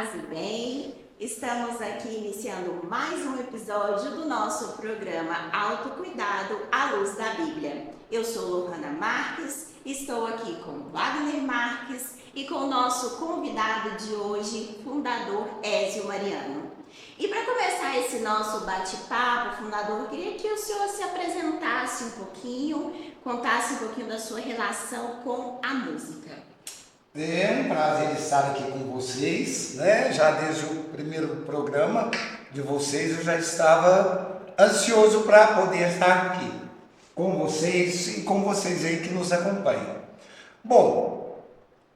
paz e bem. Estamos aqui iniciando mais um episódio do nosso programa Autocuidado à Luz da Bíblia. Eu sou Lohana Marques, estou aqui com Wagner Marques e com o nosso convidado de hoje, fundador Ézio Mariano. E para começar esse nosso bate-papo, fundador, eu queria que o senhor se apresentasse um pouquinho, contasse um pouquinho da sua relação com a música. É um prazer estar aqui com vocês, né? Já desde o primeiro programa de vocês eu já estava ansioso para poder estar aqui com vocês e com vocês aí que nos acompanham. Bom,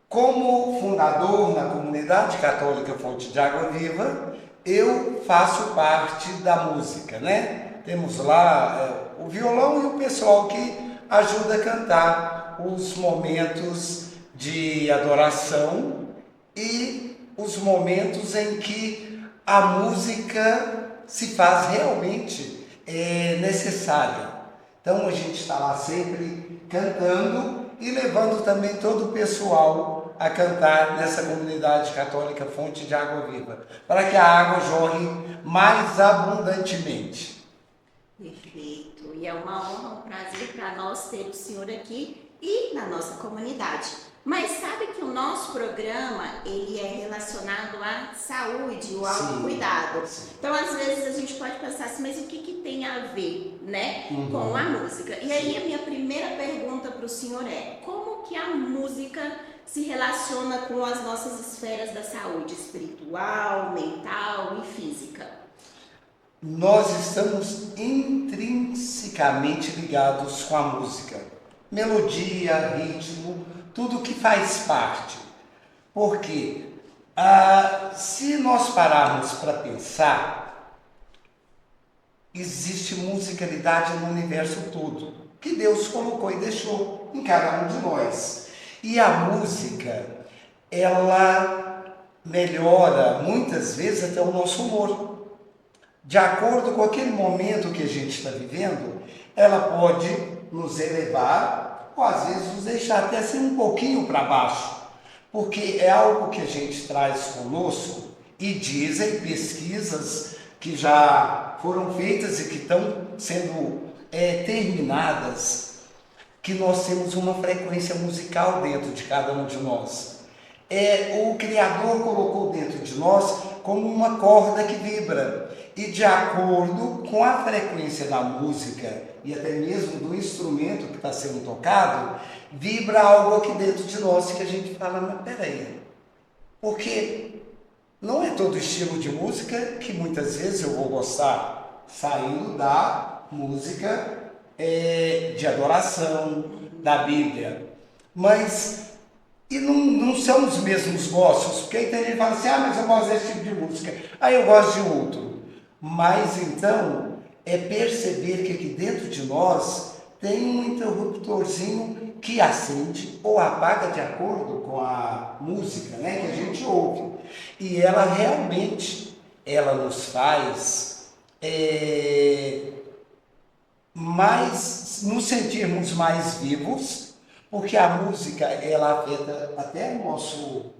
como fundador na comunidade católica Fonte de Água Viva, eu faço parte da música, né? Temos lá o violão e o pessoal que ajuda a cantar os momentos de adoração e os momentos em que a música se faz realmente necessária. Então a gente está lá sempre cantando e levando também todo o pessoal a cantar nessa comunidade católica Fonte de Água Viva, para que a água jorre mais abundantemente. Perfeito. E é uma honra, um prazer para nós ter o senhor aqui e na nossa comunidade. Mas sabe que o nosso programa, ele é relacionado à saúde, o autocuidado. Então, às vezes, a gente pode pensar assim, mas o que tem a ver, né, com a música? E aí, a minha primeira pergunta para o senhor é, como que a música se relaciona com as nossas esferas da saúde espiritual, mental e física? Nós estamos intrinsecamente ligados com a música. Melodia, ritmo, tudo que faz parte. Porque se nós pararmos para pensar, existe musicalidade no universo todo, que Deus colocou e deixou em cada um de nós. E a música, ela melhora muitas vezes até o nosso humor. De acordo com aquele momento que a gente está vivendo, ela pode nos elevar ou às vezes nos deixar até assim um pouquinho para baixo, porque é algo que a gente traz conosco e dizem pesquisas que já foram feitas e que estão sendo terminadas, que nós temos uma frequência musical dentro de cada um de nós. O Criador colocou dentro de nós como uma corda que vibra, e de acordo com a frequência da música e até mesmo do instrumento que está sendo tocado, vibra algo aqui dentro de nós que a gente fala, mas peraí, porque não é todo estilo de música que muitas vezes eu vou gostar, saindo da música de adoração, da Bíblia, mas e não são os mesmos gostos, porque aí tem gente que fala assim, mas eu gosto desse tipo de música, aí eu gosto de outro. Mas então, é perceber que aqui dentro de nós tem um interruptorzinho que acende ou apaga de acordo com a música, né, que a gente ouve. E ela realmente, ela nos faz nos sentirmos mais vivos, porque a música, ela afeta até o nosso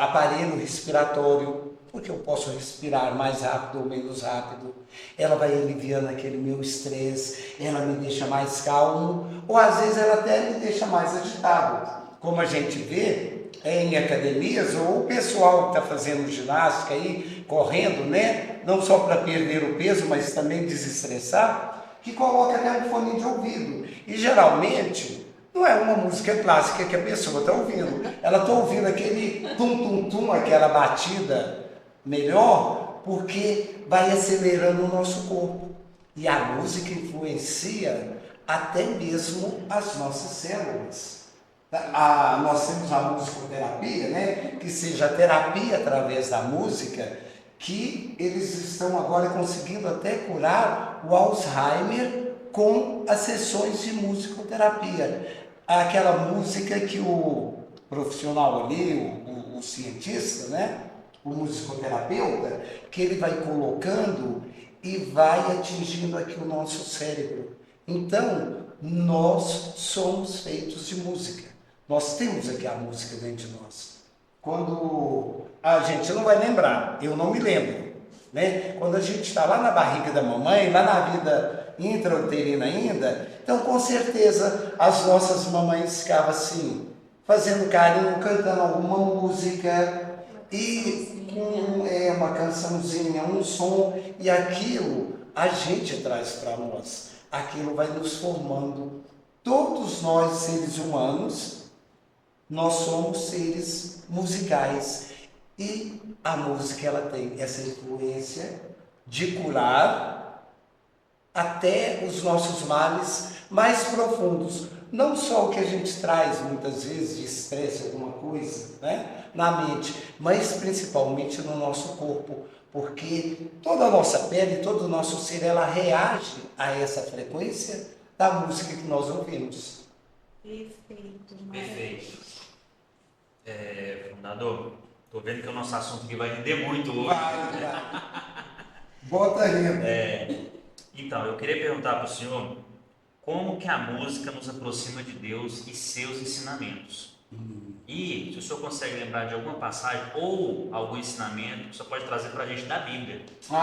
aparelho respiratório, porque eu posso respirar mais rápido ou menos rápido, ela vai aliviando aquele meu estresse, ela me deixa mais calmo, ou às vezes ela até me deixa mais agitado, como a gente vê em academias, ou o pessoal que está fazendo ginástica aí, correndo, né, não só para perder o peso, mas também desestressar, que coloca até um fone de ouvido, e geralmente não é uma música clássica que a pessoa está ouvindo, ela está ouvindo aquele tum-tum-tum, aquela batida melhor, porque vai acelerando o nosso corpo. E a música influencia até mesmo as nossas células. Nós temos a musicoterapia, né? Que seja a terapia através da música, que eles estão agora conseguindo até curar o Alzheimer com as sessões de musicoterapia. Aquela música que o profissional ali, o cientista, né? O musicoterapeuta, que ele vai colocando e vai atingindo aqui o nosso cérebro. Então, nós somos feitos de música. Nós temos aqui a música dentro de nós. Quando A gente não vai lembrar, eu não me lembro, né? Quando a gente está lá na barriga da mamãe, lá na vida intrauterina ainda, então com certeza as nossas mamães ficavam assim, fazendo carinho, cantando alguma música e uma cançãozinha, um som, e aquilo a gente traz para nós, aquilo vai nos formando. Todos nós, seres humanos, nós somos seres musicais e a música ela tem essa influência de curar até os nossos males mais profundos. Não só o que a gente traz muitas vezes de estresse, alguma coisa, né, na mente, mas principalmente no nosso corpo, porque toda a nossa pele, todo o nosso ser, ela reage a essa frequência da música que nós ouvimos. Perfeito. Perfeito. Fundador, estou vendo que o nosso assunto aqui vai render muito hoje. Vai. Bota aí. Então, eu queria perguntar para o senhor como que a música nos aproxima de Deus e seus ensinamentos. E se o senhor consegue lembrar de alguma passagem ou algum ensinamento que o senhor pode trazer para a gente da Bíblia. Sim.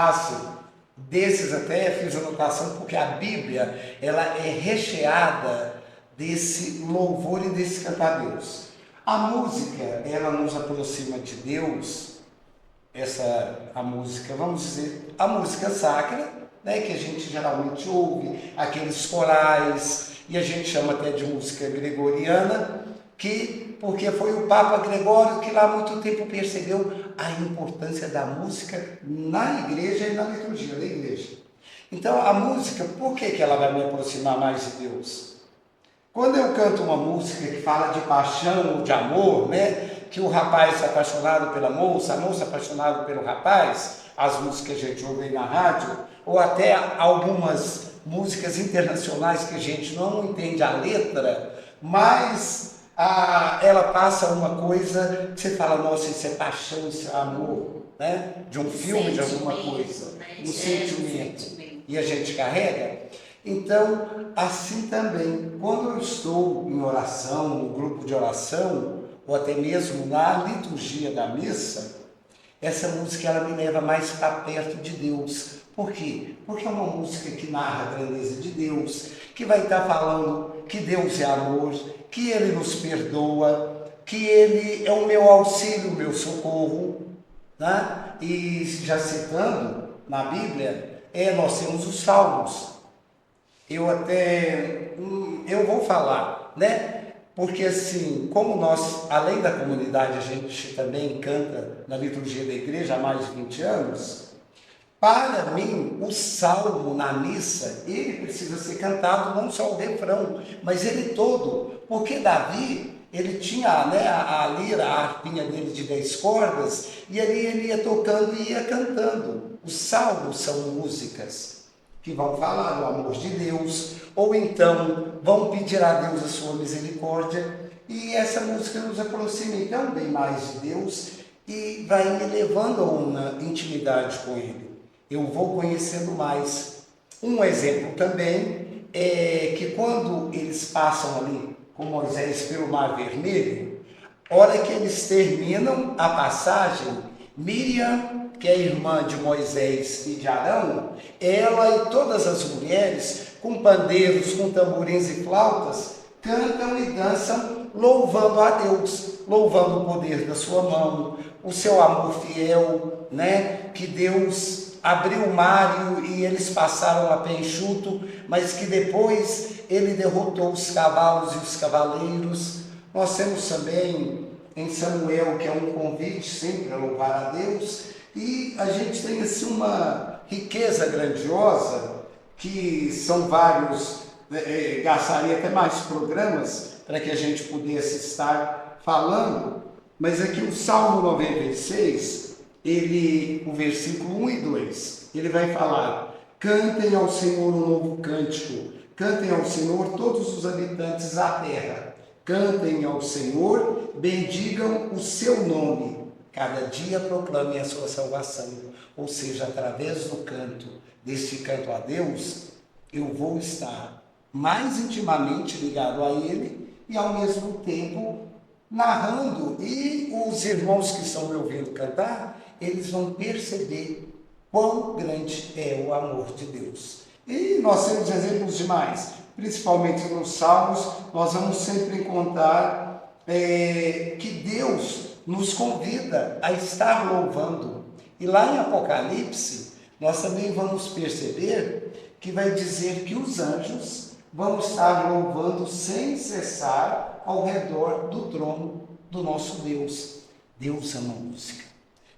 Desses até fiz anotação, porque a Bíblia ela é recheada desse louvor e desse cantar a Deus. A música, ela nos aproxima de Deus, a música, vamos dizer, a música sacra, né, que a gente geralmente ouve, aqueles corais, e a gente chama até de música gregoriana, porque foi o Papa Gregório que lá há muito tempo percebeu a importância da música na igreja e na liturgia da igreja. Então, a música, por que ela vai me aproximar mais de Deus? Quando eu canto uma música que fala de paixão ou de amor, né? Que o rapaz é apaixonado pela moça, a moça é apaixonada pelo rapaz, as músicas que a gente ouve aí na rádio, ou até algumas músicas internacionais que a gente não entende a letra, mas ela passa uma coisa que você fala, nossa, isso é paixão, isso é amor, né? De um filme, de alguma coisa, né? Um sentimento. E a gente carrega. Então, assim também, quando eu estou em oração, no grupo de oração, ou até mesmo na liturgia da missa, essa música ela me leva mais para perto de Deus. Por quê? Porque é uma música que narra a grandeza de Deus, que vai estar falando que Deus é amor, que Ele nos perdoa, que Ele é o meu auxílio, o meu socorro, né? E já citando na Bíblia, nós temos os salmos. Eu vou falar, né? Porque assim, como nós, além da comunidade, a gente também canta na liturgia da igreja há mais de 20 anos, para mim, o salmo na missa, ele precisa ser cantado, não só o refrão, mas ele todo, porque Davi, ele tinha, né, a lira, a harpinha dele de 10 cordas, e ali ele ia tocando e ia cantando. Os salmos são músicas que vão falar do amor de Deus, ou então vão pedir a Deus a sua misericórdia, e essa música nos aproxima então bem mais de Deus e vai me levando a uma intimidade com Ele. Eu vou conhecendo mais. Um exemplo também é que quando eles passam ali com Moisés pelo Mar Vermelho, hora que eles terminam a passagem, Miriam, que é irmã de Moisés e de Arão, ela e todas as mulheres, com pandeiros, com tamborins e flautas, cantam e dançam, louvando a Deus, louvando o poder da sua mão, o seu amor fiel, né? Que Deus abriu o mar e eles passaram a pé enxuto, mas que depois ele derrotou os cavalos e os cavaleiros. Nós temos também em Samuel, que é um convite sempre a louvar a Deus, e a gente tem assim uma riqueza grandiosa, que são vários, gastaria até mais programas para que a gente pudesse estar falando, mas aqui o Salmo 96, o versículo 1 e 2, ele vai falar: cantem ao Senhor um novo cântico, cantem ao Senhor todos os habitantes da terra, cantem ao Senhor, bendigam o seu nome, cada dia proclamem a sua salvação. Ou seja, através do canto, deste canto a Deus, eu vou estar mais intimamente ligado a Ele e ao mesmo tempo narrando, e os irmãos que estão me ouvindo cantar, eles vão perceber quão grande é o amor de Deus. E nós temos exemplos demais, principalmente nos Salmos, nós vamos sempre encontrar que Deus nos convida a estar louvando. E lá em Apocalipse, nós também vamos perceber que vai dizer que os anjos vão estar louvando sem cessar ao redor do trono do nosso Deus. Deus ama música.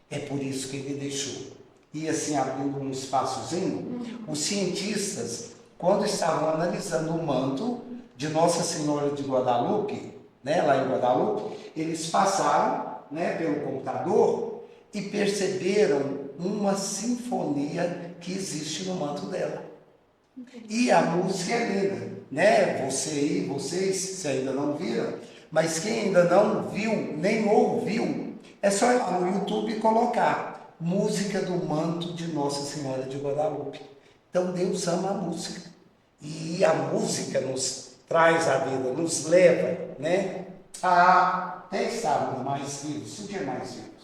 É por isso que ele deixou. E assim, abrindo um espaçozinho, os cientistas, quando estavam analisando o manto de Nossa Senhora de Guadalupe, né, lá em Guadalupe, eles passaram, né, pelo computador e perceberam uma sinfonia que existe no manto dela. E a música é linda, né? Você e vocês, se ainda não viram, mas quem ainda não viu, nem ouviu, é só ir lá no YouTube e colocar música do manto de Nossa Senhora de Guadalupe. Então Deus ama a música. E a música nos traz a vida, nos leva, né, a até estarmos mais vivos, sentir mais vivos.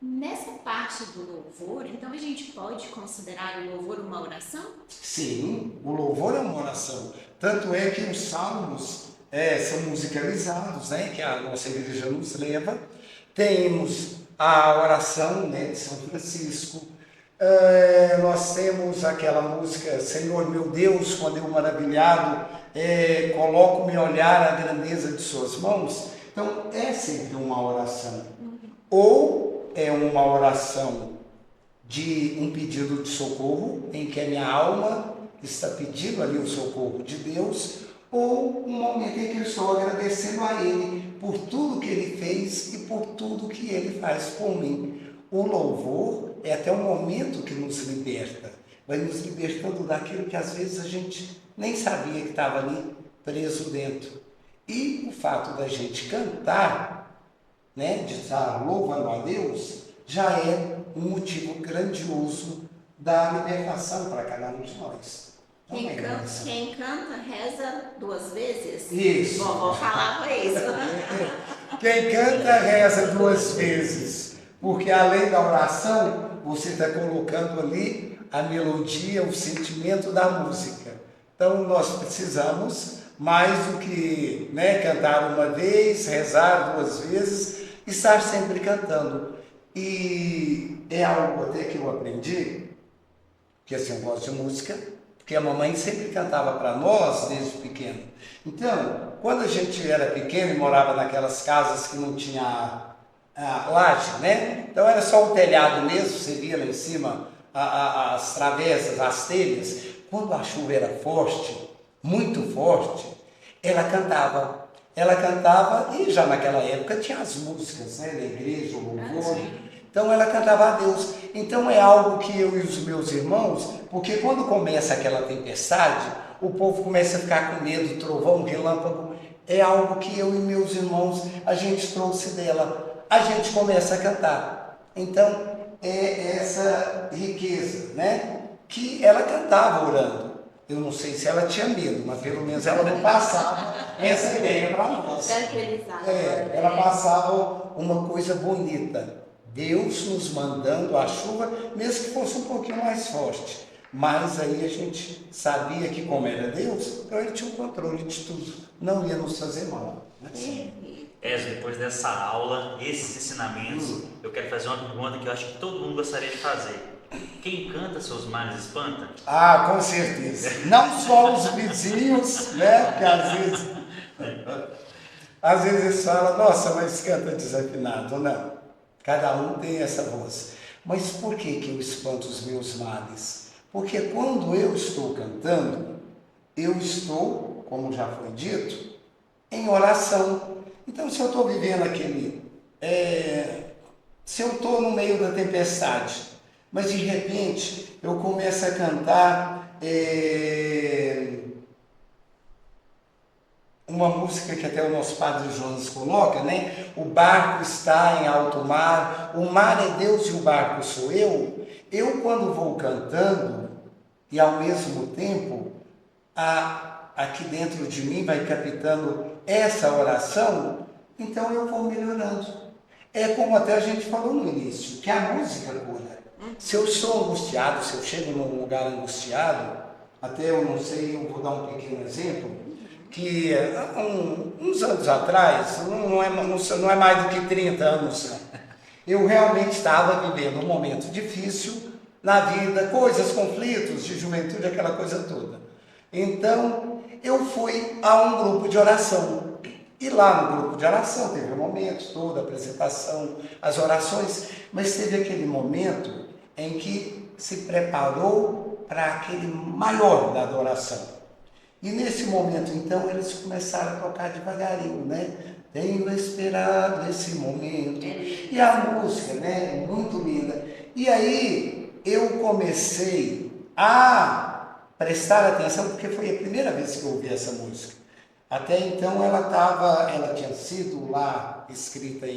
Nessa parte do louvor, então a gente pode considerar o louvor uma oração? Sim, o louvor é uma oração. Tanto é que os salmos são musicalizados, né, que a nossa igreja nos leva. Temos a oração, né, de São Francisco. Nós temos aquela música, Senhor meu Deus, quando eu maravilhado coloco meu olhar à grandeza de suas mãos. Então é sempre uma oração. Ou é uma oração de um pedido de socorro, em que a minha alma está pedindo ali o socorro de Deus, ou um momento em que eu estou agradecendo a Ele por tudo que Ele fez e por tudo que Ele faz por mim. O louvor é até um momento que nos liberta, vai nos libertando daquilo que às vezes a gente nem sabia que estava ali preso dentro. E o fato da gente cantar, né, de estar louvando a Deus, já é um motivo grandioso da libertação para cada um de nós. Quem canta reza 2 vezes? Isso. Vovó falava isso. Quem canta reza 2 vezes, porque além da oração, você está colocando ali a melodia, o sentimento da música. Então nós precisamos, mais do que, né, cantar uma vez, rezar 2 vezes, estar sempre cantando. E é algo até que eu aprendi, que assim, eu gosto de música, porque a mamãe sempre cantava para nós desde pequeno. Então, quando a gente era pequeno e morava naquelas casas que não tinha laje, né? Então era só o telhado mesmo, você via lá em cima as travessas, as telhas. Quando a chuva era forte, muito forte, ela cantava. Ela cantava, e já naquela época tinha as músicas, né, da igreja, o louvor. Então ela cantava a Deus. Então é algo que eu e os meus irmãos, porque quando começa aquela tempestade, o povo começa a ficar com medo, trovão, relâmpago. É algo que eu e meus irmãos, a gente trouxe dela. A gente começa a cantar. Então é essa riqueza, né, que ela cantava orando. Eu não sei se ela tinha medo, mas pelo menos ela não passava essa ideia para nós. Ela passava uma coisa bonita. Deus nos mandando a chuva, mesmo que fosse um pouquinho mais forte. Mas aí a gente sabia que como era Deus, então Ele tinha o controle de tudo. Não ia nos fazer mal. Depois dessa aula, esses ensinamentos, eu quero fazer uma pergunta que eu acho que todo mundo gostaria de fazer. Quem canta seus males espanta? Ah, com certeza. Não só os vizinhos, né? Porque às vezes eles falam, nossa, mas canta desafinado. Não. Cada um tem essa voz. Mas por que eu espanto os meus males? Porque quando eu estou cantando, eu estou, como já foi dito, em oração. Então, se eu estou vivendo se eu estou no meio da tempestade, mas de repente eu começo a cantar uma música que até o nosso Padre Jonas coloca, né? O barco está em alto mar, o mar é Deus e o barco sou eu. Eu, quando vou cantando, e ao mesmo tempo, aqui dentro de mim vai captando essa oração, então eu vou melhorando. É como até a gente falou no início, que a música cura. Se eu estou angustiado, se eu chego num lugar angustiado, até eu não sei, eu vou dar um pequeno exemplo, que uns anos atrás, não é mais do que 30 anos, eu realmente estava vivendo um momento difícil na vida, coisas, conflitos de juventude, aquela coisa toda. Então, eu fui a um grupo de oração. E lá no grupo de oração teve um momento, toda a apresentação, as orações, mas teve aquele momento em que se preparou para aquele maior da adoração. E nesse momento, então, eles começaram a tocar devagarinho, né? Tenho esperado esse momento. E a música, né? É muito linda. E aí, eu comecei a prestar atenção, porque foi a primeira vez que eu ouvi essa música. Até então, ela tinha sido lá escrita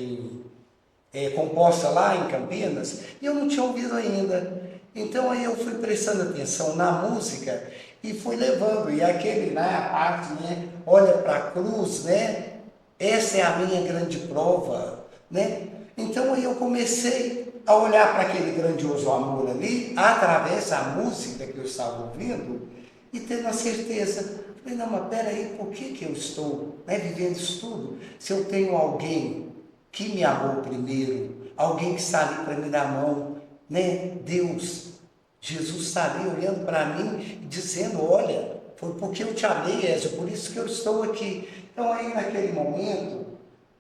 composta lá em Campinas, e eu não tinha ouvido ainda. Então aí eu fui prestando atenção na música e fui levando, e aquele, né, a parte, né, olha para a cruz, né, essa é a minha grande prova, né. Então aí eu comecei a olhar para aquele grandioso amor ali, através da música que eu estava ouvindo, e tendo a certeza, falei, não, mas peraí, por que eu estou, né, vivendo isso tudo, se eu tenho alguém que me amou primeiro, alguém que está ali para me dar a mão, né? Deus, Jesus está ali olhando para mim e dizendo, olha, foi porque eu te amei, Ézio, por isso que eu estou aqui. Então aí naquele momento,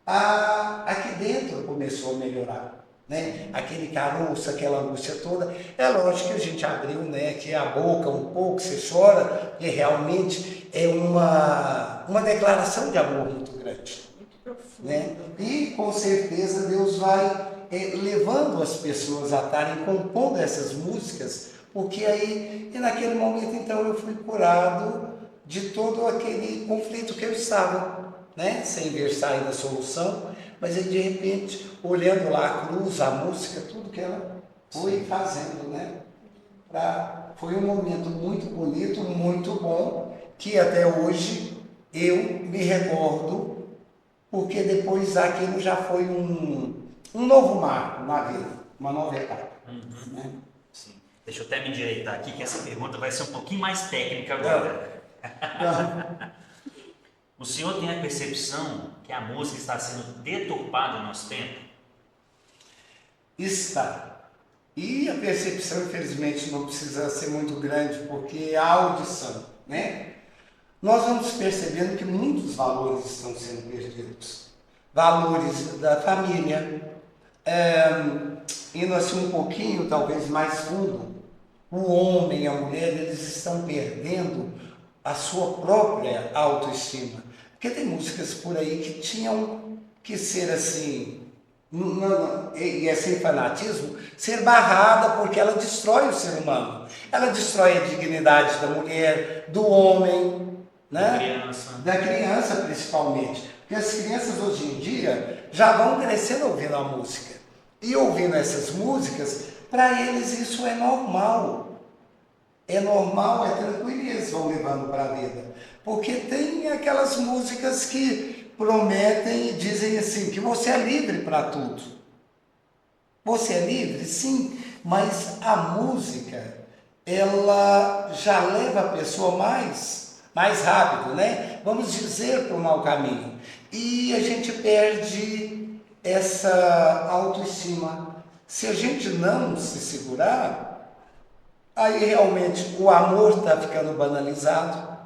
aqui dentro começou a melhorar, né? Aquele caroço, aquela angústia toda. É lógico que a gente abriu, né, que a boca um pouco, você chora, e realmente é uma declaração de amor muito grande. Né? E com certeza Deus vai levando as pessoas a estarem compondo essas músicas, porque aí, e naquele momento então eu fui curado de todo aquele conflito que eu estava, né? Sem ver saída solução, mas aí de repente, olhando lá a cruz, a música, tudo que ela foi fazendo, né? Foi um momento muito bonito, muito bom, que até hoje eu me recordo, porque depois aquilo já foi um novo marco na vida, uma nova etapa. Né? Sim. Deixa eu até me endireitar aqui, que essa pergunta vai ser um pouquinho mais técnica agora. O senhor tem a percepção que a música está sendo deturpada no nosso tempo? Está. E a percepção, infelizmente, não precisa ser muito grande, porque a audição, né? Nós vamos percebendo que muitos valores estão sendo perdidos. Valores da família, indo assim um pouquinho, talvez mais fundo, o homem e a mulher, eles estão perdendo a sua própria autoestima. Porque tem músicas por aí que tinham que ser assim, e é sem fanatismo, ser barrada, porque ela destrói o ser humano. Ela destrói a dignidade da mulher, do homem, né? Da criança principalmente, porque as crianças hoje em dia já vão crescendo ouvindo a música, e ouvindo essas músicas, para eles isso é normal, é tranquilo, e eles vão levando para a vida, porque tem aquelas músicas que prometem e dizem assim, que você é livre para tudo. Você é livre, sim, mas a música, ela já leva a pessoa mais rápido, né? Vamos dizer, para o mau caminho. E a gente perde essa autoestima. Se a gente não se segurar, aí realmente o amor está ficando banalizado.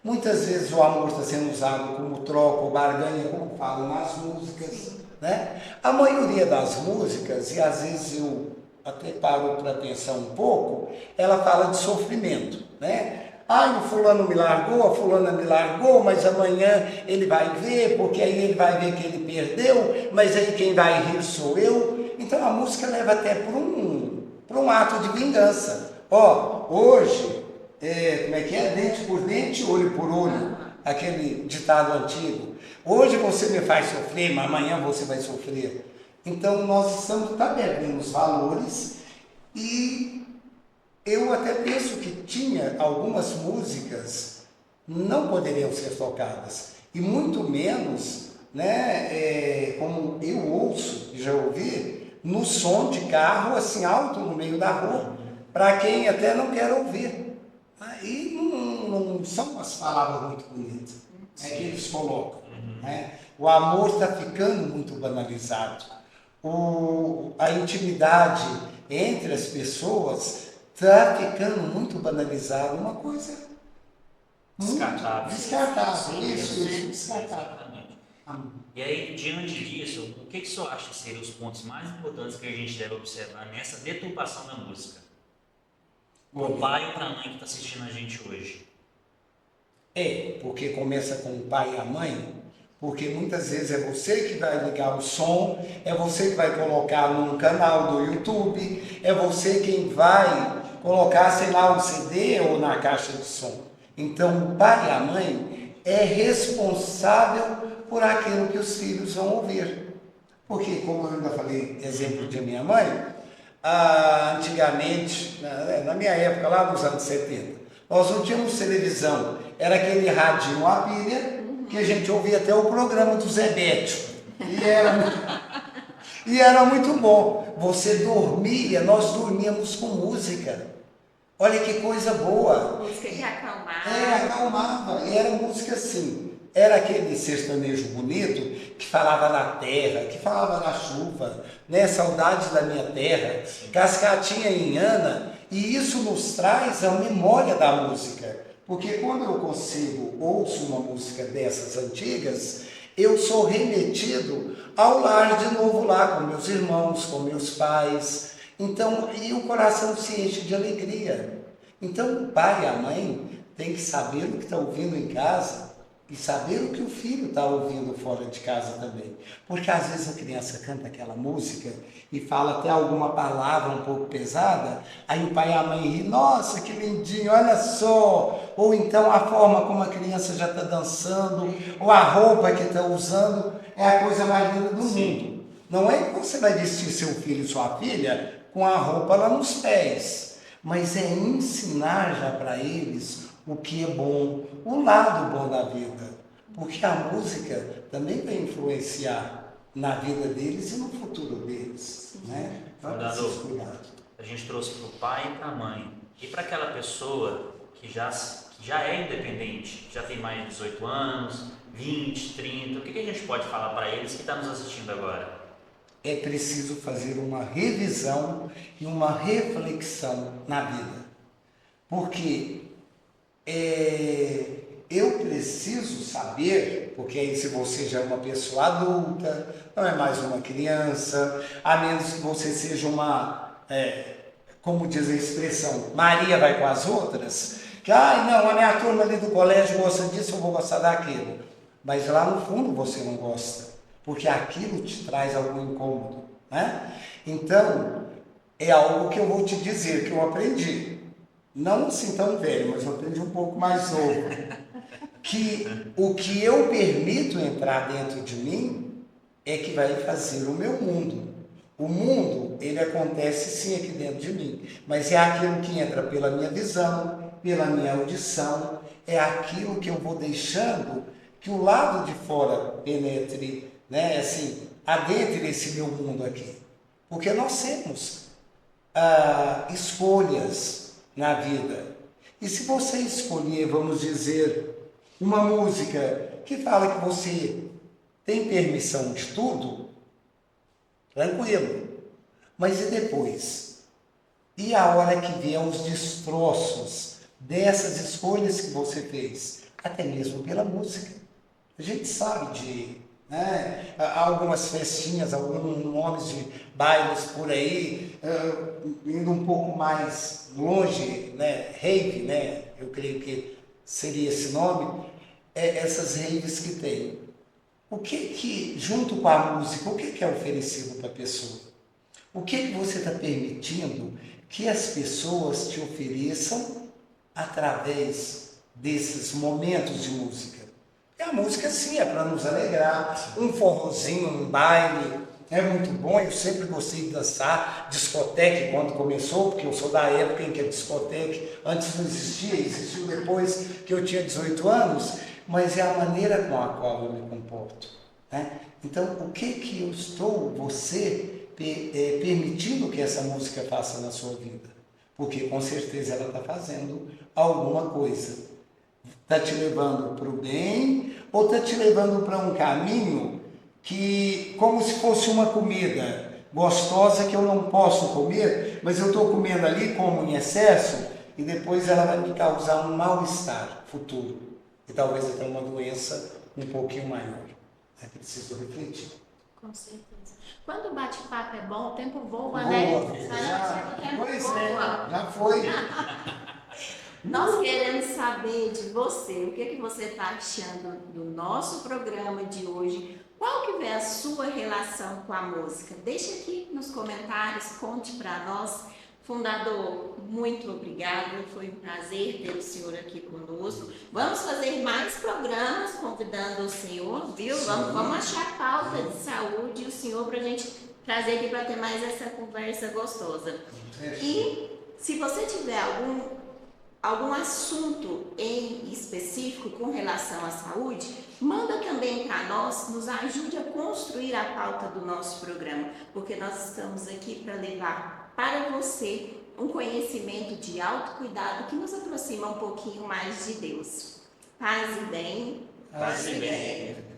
Muitas vezes o amor está sendo usado como troca ou barganha, como falam nas músicas, né? A maioria das músicas, e às vezes eu até paro para pensar um pouco, ela fala de sofrimento, né? O fulano me largou, a fulana me largou, mas amanhã ele vai ver, porque aí ele vai ver que ele perdeu, mas aí quem vai rir sou eu. Então a música leva até para um ato de vingança. Hoje, como é que é? Dente por dente, olho por olho, aquele ditado antigo. Hoje você me faz sofrer, mas amanhã você vai sofrer. Então nós estamos perdendo os valores, e eu até penso que tinha algumas músicas não poderiam ser tocadas, e muito menos né, como eu ouço, já ouvi, no som de carro assim alto no meio da rua, para quem até não quer ouvir. E não são as palavras muito bonitas, que eles colocam. Né? O amor está ficando muito banalizado. A intimidade entre as pessoas está ficando muito banalizada. Uma coisa descartável. Isso, descartável. E aí, diante disso, o que o senhor acha que seriam os pontos mais importantes que a gente deve observar nessa deturpação da música? Para o pai ou para a mãe que está assistindo a gente hoje? Porque começa com o pai e a mãe, porque muitas vezes é você que vai ligar o som, é você que vai colocar num canal do YouTube, é você quem vai colocar, sei lá, um CD ou na caixa de som. Então, o pai e a mãe é responsável por aquilo que os filhos vão ouvir. Porque, como eu ainda falei, exemplo de minha mãe, antigamente, na minha época, lá nos anos 70, nós não tínhamos televisão, era aquele radinho a pilha, que a gente ouvia até o programa do Zé Bétio. E era muito bom. Você dormia, nós dormíamos com música. Olha que coisa boa. Música que acalmava. Acalmava. E era música assim. Era aquele sertanejo bonito que falava na terra, que falava na chuva, né? Saudade da minha terra, Cascatinha em Ana. E isso nos traz a memória da música. Porque quando eu ouço uma música dessas antigas, eu sou remetido ao lar de novo lá, com meus irmãos, com meus pais. Então, e o coração se enche de alegria. Então, o pai e a mãe têm que saber o que está ouvindo em casa e saber o que o filho está ouvindo fora de casa também. Porque às vezes a criança canta aquela música e fala até alguma palavra um pouco pesada, aí o pai e a mãe ri, nossa, que lindinho, olha só. Ou então a forma como a criança já está dançando, ou a roupa que está usando, é a coisa mais linda do mundo. Não é que você vai vestir seu filho e sua filha com a roupa lá nos pés, mas é ensinar já para eles o que é bom, o lado bom da vida. Porque a música também vai influenciar na vida deles e no futuro deles. Né? Então, a gente trouxe para o pai e para a mãe. E para aquela pessoa que já é independente, já tem mais de 18 anos, 20, 30, o que a gente pode falar para eles que estão nos assistindo agora? É preciso fazer uma revisão e uma reflexão na vida. Porque eu preciso saber, porque aí se você já é uma pessoa adulta, não é mais uma criança, a menos que você seja como diz a expressão, Maria vai com as outras, que, não, a minha turma ali do colégio gosta disso, eu vou gostar daquilo. Mas lá no fundo você não gosta, porque aquilo te traz algum incômodo, né? Então, é algo que eu vou te dizer, que eu aprendi. Não assim tão velho, mas eu aprendi um pouco mais novo. Que o que eu permito entrar dentro de mim é que vai fazer o meu mundo. O mundo, ele acontece sim aqui dentro de mim, mas é aquilo que entra pela minha visão, pela minha audição, é aquilo que eu vou deixando que o lado de fora penetre, né, assim, adentre esse meu mundo aqui. Porque nós temos escolhas na vida. E se você escolher, vamos dizer, uma música que fala que você tem permissão de tudo, tranquilo. Mas e depois? E a hora que vier os destroços dessas escolhas que você fez? Até mesmo pela música. A gente sabe de algumas festinhas, alguns nomes de bailes por aí, indo um pouco mais longe, né? Rave, né? Eu creio que seria esse nome, essas raves que tem. O que junto com a música, o que é oferecido para a pessoa? O que você está permitindo que as pessoas te ofereçam através desses momentos de música? E a música sim é para nos alegrar, um forrozinho, um baile, é muito bom. Eu sempre gostei de dançar, discoteca quando começou, porque eu sou da época em que a discoteca antes não existia, existiu depois que eu tinha 18 anos, mas é a maneira com a qual eu me comporto. né? Então, o que eu estou, você, permitindo que essa música faça na sua vida? Porque com certeza ela está fazendo alguma coisa. Está te levando para o bem ou está te levando para um caminho que, como se fosse uma comida gostosa que eu não posso comer, mas eu estou comendo ali como em excesso e depois ela vai me causar um mal-estar futuro e talvez até uma doença um pouquinho maior. É preciso refletir. Com certeza. Quando o bate-papo é bom, o tempo voa, Boa, né? filha, O tempo pois voa. é, já foi. Nós queremos saber de você, o que você está achando do nosso programa de hoje. Qual que é a sua relação com a música? Deixa aqui nos comentários, conte para nós. Fundador, muito obrigada, foi um prazer ter o senhor aqui conosco. Vamos fazer mais programas convidando o senhor, viu? Vamos achar pauta de saúde e o senhor para a gente trazer aqui para ter mais essa conversa gostosa. E se você tiver algum assunto em específico com relação à saúde, manda também para nós, nos ajude a construir a pauta do nosso programa, porque nós estamos aqui para levar para você um conhecimento de autocuidado que nos aproxima um pouquinho mais de Deus. Paz e bem. Paz e bem.